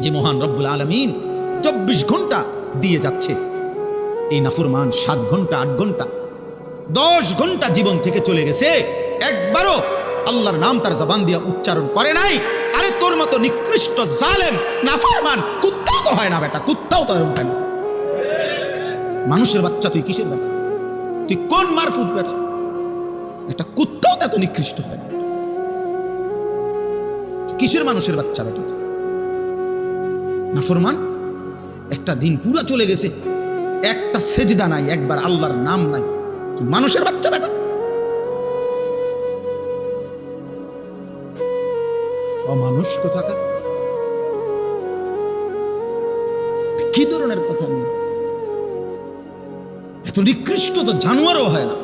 যে মহান রব্বুল আলামিন 24 ঘন্টা দিয়ে যাচ্ছে, এই নাফরমান 7 ঘন্টা 8 ঘন্টা 10 ঘন্টা জীবন থেকে চলে গেছে, একবারও আল্লাহর নাম তার জবান দিয়ে উচ্চারণ করে নাই। আরে তোর মতো নিকৃষ্ট জালেম নাফরমান কুত্তাও তো হয় না বেটা, কুত্তাও তো এরকম হয় না। মানুষের বাচ্চা তুই কিসের বেটা? তুই কোন মারফুত বেটা? একটা কুত্তাও তো এত নিকৃষ্ট হয় না। কিসের মানুষের বাচ্চা বেটা? নাফরমান একটা দিন পুরা চলে গেছে, একটা সেজদা নাই, একবার আল্লাহর নাম নাই, তুই মানুষের বাচ্চা বেটা? অমানুষ কোথাকার, কি ধরনের কথা? এত নিকৃষ্ট তো জানোয়ারও হয় না।